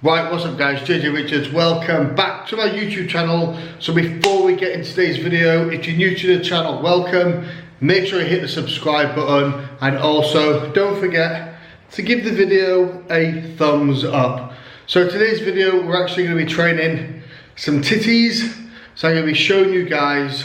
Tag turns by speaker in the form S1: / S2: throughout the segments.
S1: Right, what's up guys, JJ Richards, welcome back to my YouTube channel. So before we get into today's video, if you're new to the channel, welcome. Make sure you hit the subscribe button and also don't forget to give the video a thumbs up. So today's video, we're actually going to be training some titties. So I'm going to be showing you guys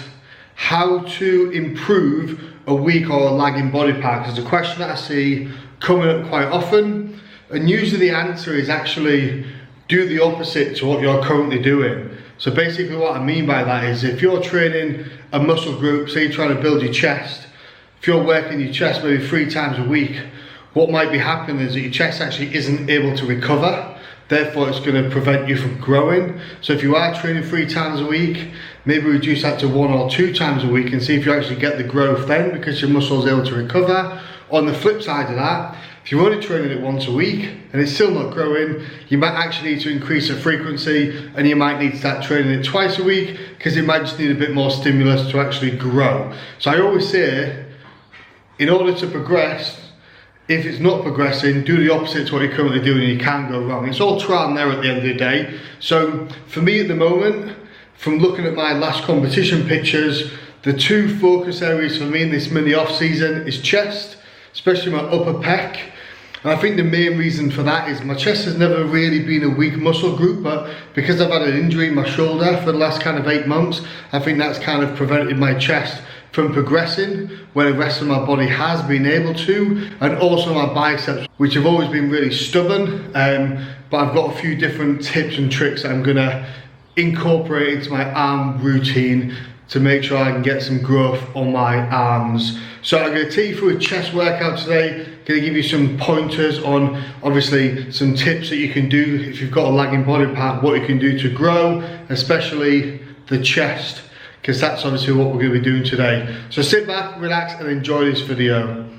S1: how to improve a weak or a lagging body part. It's a question that I see coming up quite often. And usually the answer is actually do the opposite to what you're currently doing. So basically what I mean by that is if you're training a muscle group, say you're trying to build your chest, if you're working your chest maybe 3 times a week, what might be happening is that your chest actually isn't able to recover. Therefore it's going to prevent you from growing. So if you are training 3 times a week, maybe reduce that to 1 or 2 times a week and see if you actually get the growth then because your muscle is able to recover. On the flip side of that, if you're only training it once a week and it's still not growing, you might actually need to increase the frequency and you might need to start training it twice a week because it might just need a bit more stimulus to actually grow. So I always say, in order to progress, if it's not progressing, do the opposite to what you're currently doing and you can go wrong. It's all trial and error at the end of the day. So for me at the moment, from looking at my last competition pictures, the 2 focus areas for me in this mini off season is chest, especially my upper pec. And I think the main reason for that is my chest has never really been a weak muscle group, but because I've had an injury in my shoulder for the last kind of 8 months, I think that's kind of prevented my chest from progressing where the rest of my body has been able to, and also my biceps, which have always been really stubborn, but I've got a few different tips and tricks that I'm gonna incorporate into my arm routine to make sure I can get some growth on my arms. So I'm going to take you through a chest workout today. Going to give you some pointers on obviously some tips that you can do if you've got a lagging body part, what you can do to grow, especially the chest, because that's obviously what we're going to be doing today. So sit back, relax and enjoy this video.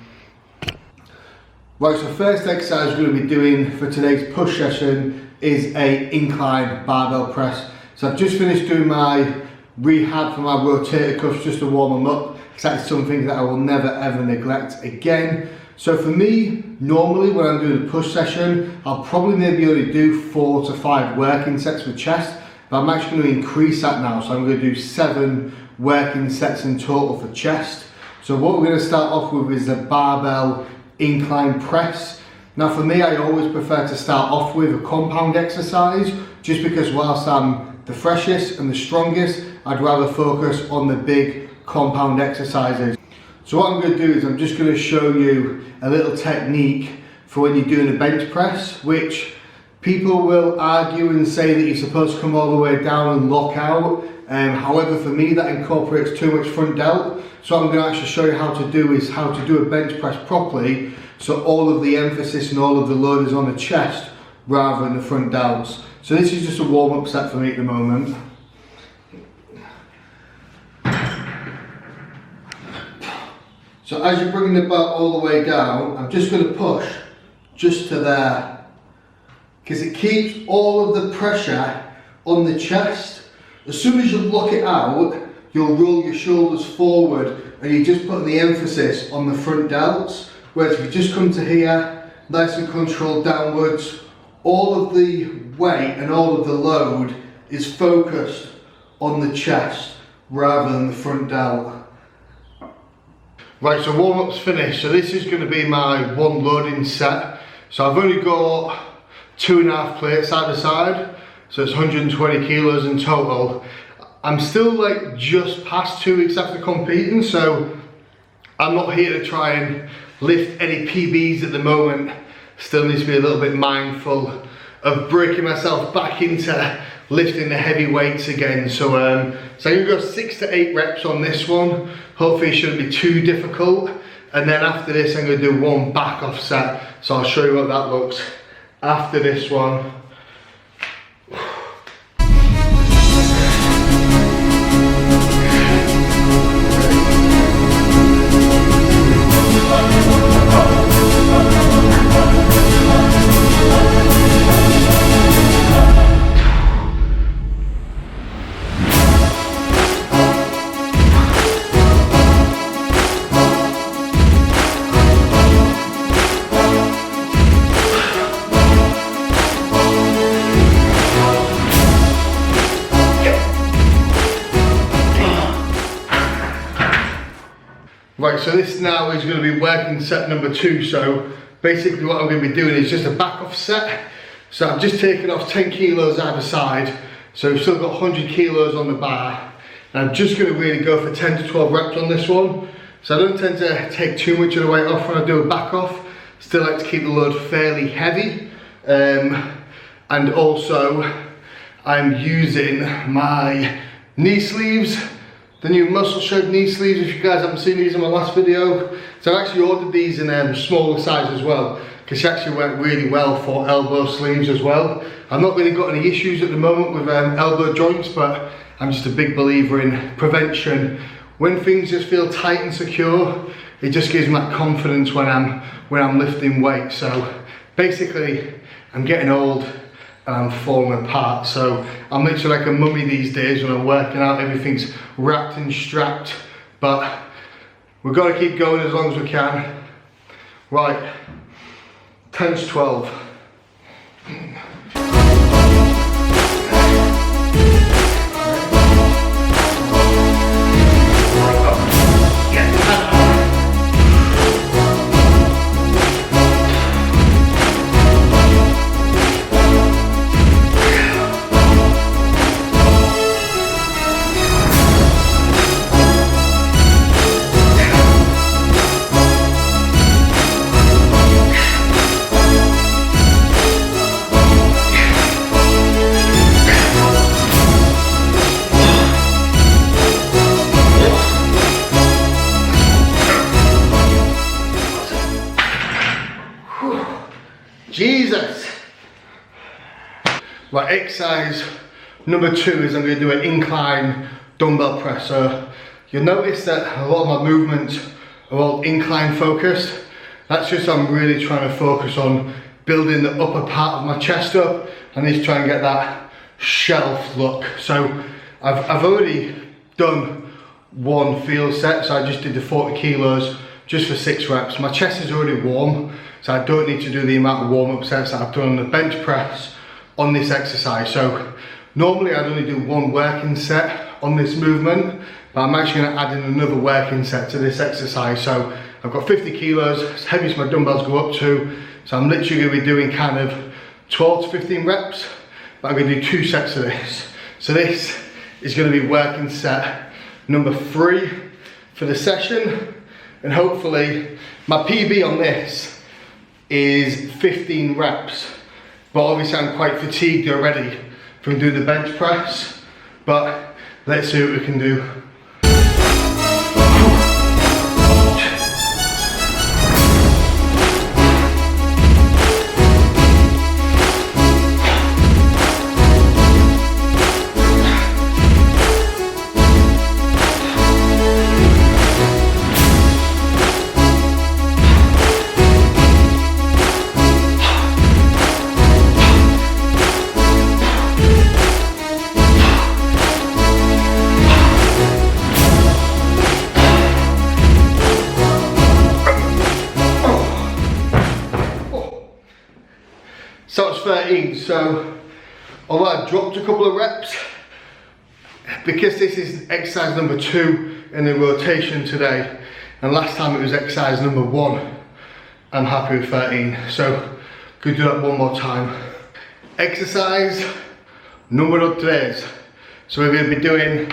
S1: Right, so first exercise we're going to be doing for today's push session is a incline barbell press. So I've just finished doing my rehab for my rotator cuffs just to warm them up, because that's something that I will never ever neglect again. So for me, normally when I'm doing a push session, I'll probably maybe only do 4 to 5 working sets with chest, but I'm actually going to increase that now. So I'm going to do 7 working sets in total for chest. So what we're going to start off with is the barbell incline press. Now for me, I always prefer to start off with a compound exercise, just because whilst I'm the freshest and the strongest, I'd rather focus on the big compound exercises. So what I'm going to do is I'm just going to show you a little technique for when you're doing a bench press, which people will argue and say that you're supposed to come all the way down and lock out. However, for me that incorporates too much front delt. So what I'm going to actually show you how to do is how to do a bench press properly, so all of the emphasis and all of the load is on the chest rather than the front delts. So this is just a warm-up set for me at the moment. So as you're bringing the belt all the way down, I'm just going to push just to there, because it keeps all of the pressure on the chest. As soon as you lock it out, you'll roll your shoulders forward and you're just putting the emphasis on the front delts. Whereas if you just come to here, nice and controlled downwards, all of the weight and all of the load is focused on the chest rather than the front delt. Right, so warm-up's finished. So this is going to be my 1 loading set. So I've only got 2.5 plates side by side, so it's 120 kilos in total. I'm still like just past 2 weeks after competing, so I'm not here to try and lift any PBs at the moment. Still need to be a little bit mindful of breaking myself back into lifting the heavy weights again. So I'm going to go 6 to 8 reps on this one. Hopefully it shouldn't be too difficult. And then after this I'm going to do 1 back off set. So I'll show you what that looks after this one. Right, so this now is going to be working set number 2. So basically what I'm going to be doing is just a back off set. So I've just taken off 10 kilos either side. So we've still got 100 kilos on the bar. And I'm just going to really go for 10 to 12 reps on this one. So I don't tend to take too much of the weight off when I do a back off. Still like to keep the load fairly heavy. And also I'm using my knee sleeves, the new Muscle Shed knee sleeves. If you guys haven't seen these in my last video, so I've actually ordered these in a smaller size as well, because they actually work really well for elbow sleeves as well. I've not really got any issues at the moment with elbow joints, but I'm just a big believer in prevention. When things just feel tight and secure, it just gives me that confidence when I'm lifting weight. So basically, I'm getting old and I'm falling apart. So I'm literally like a mummy these days when I'm working out. Everything's wrapped and strapped, but we've got to keep going as long as we can. Right, 10 to 12. Jesus! Right, exercise number 2 is I'm going to do an incline dumbbell press. So you'll notice that a lot of my movements are all incline focused. That's just I'm really trying to focus on building the upper part of my chest up and just try and get that shelf look. So I've already done one field set, so I just did the 40 kilos just for 6 reps. My chest is already warm, so I don't need to do the amount of warm-up sets that I've done on the bench press on this exercise. So normally I'd only do one working set on this movement, but I'm actually going to add in another working set to this exercise. So I've got 50 kilos, as heavy as my dumbbells go up to, so I'm literally going to be doing kind of 12 to 15 reps, but I'm going to do 2 sets of this. So this is going to be working set number 3 for the session, and hopefully my PB on this is 15 reps, but obviously I'm quite fatigued already from doing the bench press, but let's see what we can do. So it's 13, so although I dropped a couple of reps, because this is exercise number 2 in the rotation today, and last time it was exercise number 1, I'm happy with 13. So could do that one more time. Exercise number 3. So we're going to be doing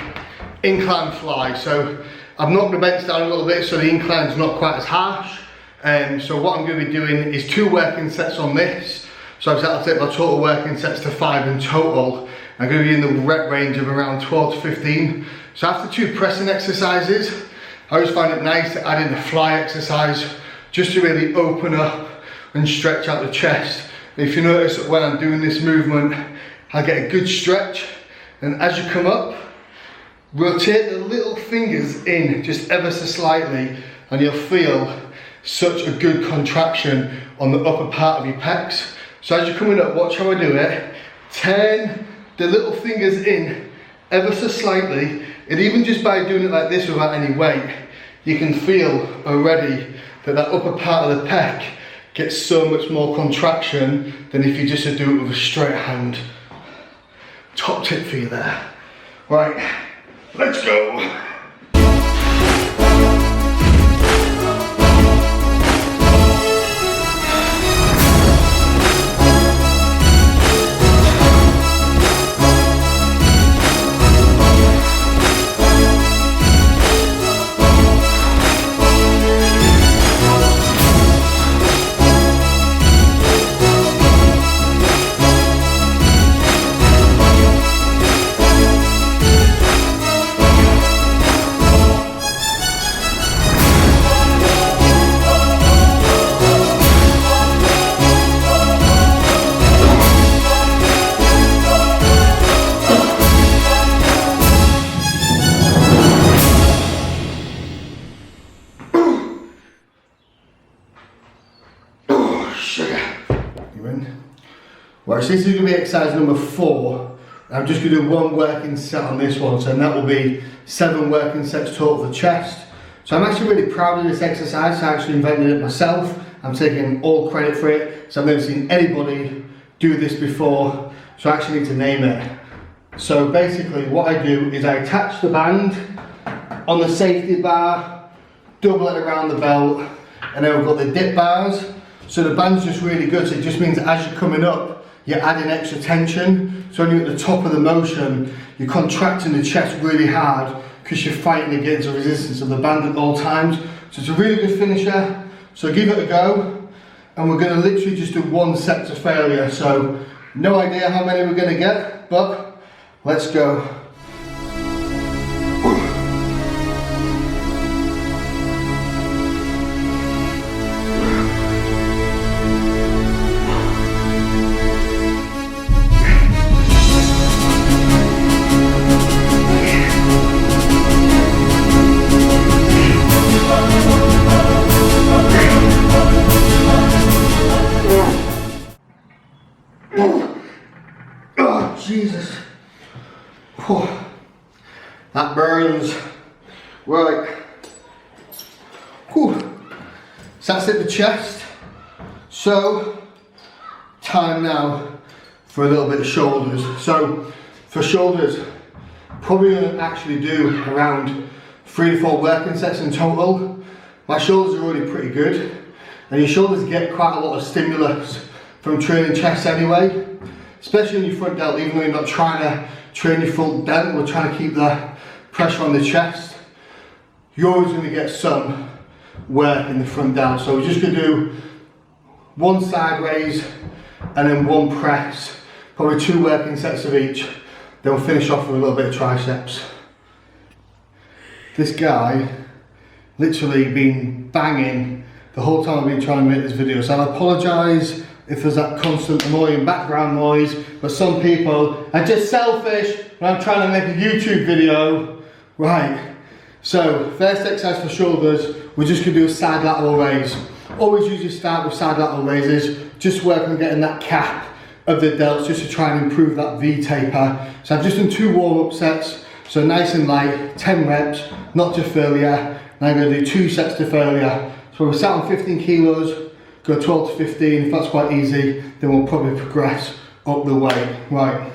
S1: incline fly. So I've knocked the bench down a little bit so the incline's not quite as harsh. So what I'm going to be doing is 2 working sets on this. So I'll take my total working sets to 5 in total. I'm going to be in the rep range of around 12 to 15. So after 2 pressing exercises, I always find it nice to add in the fly exercise just to really open up and stretch out the chest. If you notice that when I'm doing this movement, I get a good stretch, and as you come up, rotate the little fingers in just ever so slightly, and you'll feel such a good contraction on the upper part of your pecs. So as you're coming up, watch how I do it. Turn the little fingers in ever so slightly, and even just by doing it like this without any weight, you can feel already that that upper part of the pec gets so much more contraction than if you just do it with a straight hand. Top tip for you there. Right, let's go. Right, so this is going to be exercise number 4. I'm just going to do one working set on this one, so that will be 7 working sets total for chest. So I'm actually really proud of this exercise. I actually invented it myself. I'm taking all credit for it. So I've never seen anybody do this before, so I actually need to name it. So basically what I do is I attach the band on the safety bar, double it around the belt, and then we've got the dip bars. So the band's just really good, so it just means that as you're coming up, you're adding extra tension. So when you're at the top of the motion, you're contracting the chest really hard because you're fighting against the resistance of the band at all times. So it's a really good finisher. So give it a go, and we're going to literally just do 1 set to failure. So no idea how many we're going to get, but let's go. Oh, Jesus. Oh, that burns. Right. Whew. So that's it, the chest. So, time now for a little bit of shoulders. So, for shoulders, probably going to actually do around 3 to 4 working sets in total. My shoulders are already pretty good, and your shoulders get quite a lot of stimulus from training chest anyway, especially in your front delt. Even though you're not trying to train your full delt, we're trying to keep the pressure on the chest, you're always going to get some work in the front delt. So we're just going to do 1 sideways and then 1 press, probably 2 working sets of each, then we'll finish off with a little bit of triceps. This guy literally been banging the whole time I've been trying to make this video, so I apologise if there's that constant annoying background noise, but some people are just selfish when I'm trying to make a YouTube video. Right, so first exercise for shoulders, we're just going to do a side lateral raise. Always usually start with side lateral raises, just work on getting that cap of the delts just to try and improve that V taper. So I've just done 2 warm-up sets, so nice and light, 10 reps, not to failure. Now I'm going to do 2 sets to failure. So we're sat on 15 kilos, go 12 to 15, if that's quite easy, then we'll probably progress up the way. Right.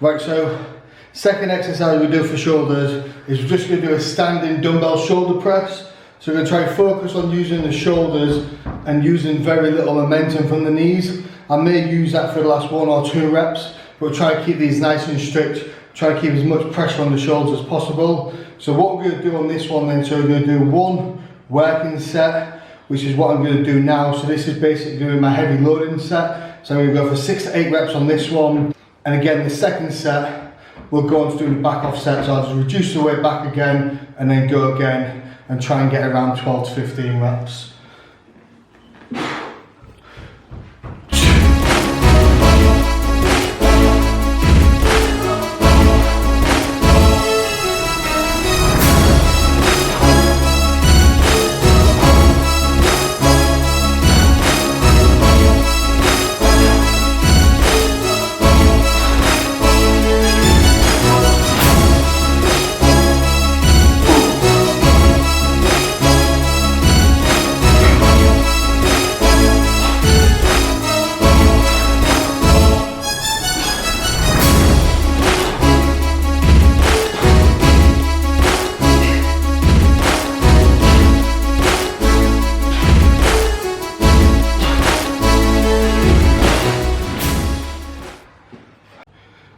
S1: Right, so second exercise we do for shoulders is we're just going to do a standing dumbbell shoulder press. So we're going to try and focus on using the shoulders and using very little momentum from the knees. I may use that for the last 1 or 2 reps, but we'll try and keep these nice and strict, try to keep as much pressure on the shoulders as possible. So what we're going to do on this one then, so we're going to do 1 working set, which is what I'm going to do now. So this is basically doing my heavy loading set. So I'm going to go for 6 to 8 reps on this one. And again, the second set, we'll go on to doing the back off set. So I'll just reduce the weight back again and then go again and try and get around 12 to 15 reps.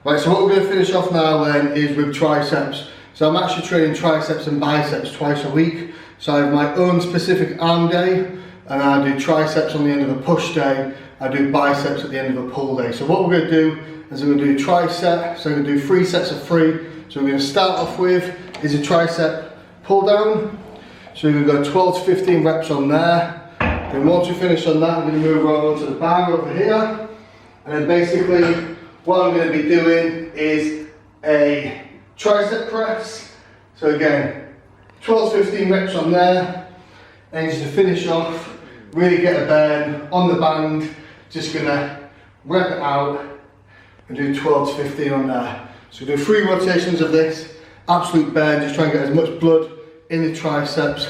S1: Right, so what we're going to finish off now then is with triceps. So I'm actually training triceps and biceps twice a week. So I have my own specific arm day, and I do triceps on the end of the push day, I do biceps at the end of a pull day. So what we're going to do is I'm going to do tricep. So I'm going to do 3 sets of 3. So we're going to start off with is a tricep pull down. So we're going to go 12 to 15 reps on there. Then once we finish on that, I'm going to move on to the bar over here. And then basically what I'm going to be doing is a tricep press. So again, 12 to 15 reps on there. And just to finish off, really get a burn on the band. Just going to rep it out and do 12 to 15 on there. So do 3 rotations of this. Absolute burn, just try and get as much blood in the triceps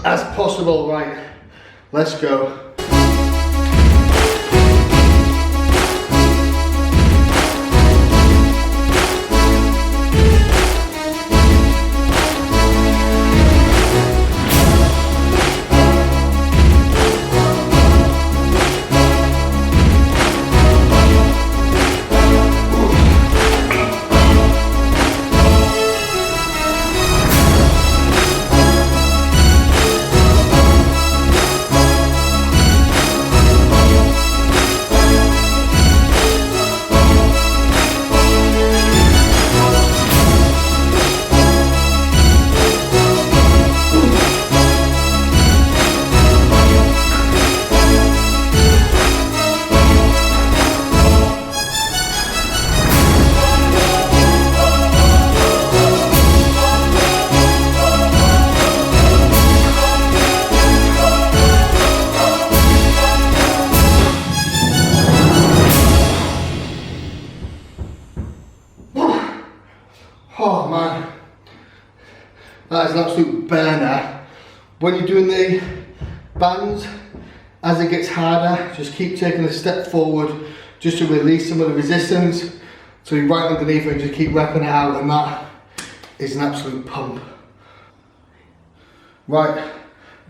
S1: as possible. Right, let's go. Oh man, that is an absolute burner. When you're doing the bands, as it gets harder, just keep taking a step forward just to release some of the resistance. So you're right underneath it and just keep repping it out, and that is an absolute pump. Right,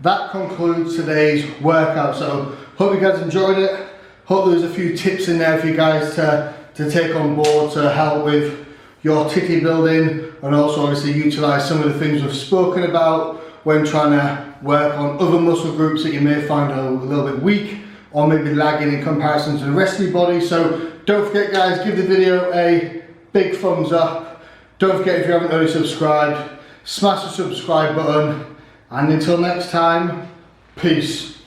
S1: that concludes today's workout. So hope you guys enjoyed it. Hope there's a few tips in there for you guys to take on board to help with your titty building, and also obviously utilize some of the things we've spoken about when trying to work on other muscle groups that you may find a little bit weak or maybe lagging in comparison to the rest of your body. So don't forget guys, give the video a big thumbs up. Don't forget, if you haven't already subscribed, smash the subscribe button, and until next time, peace.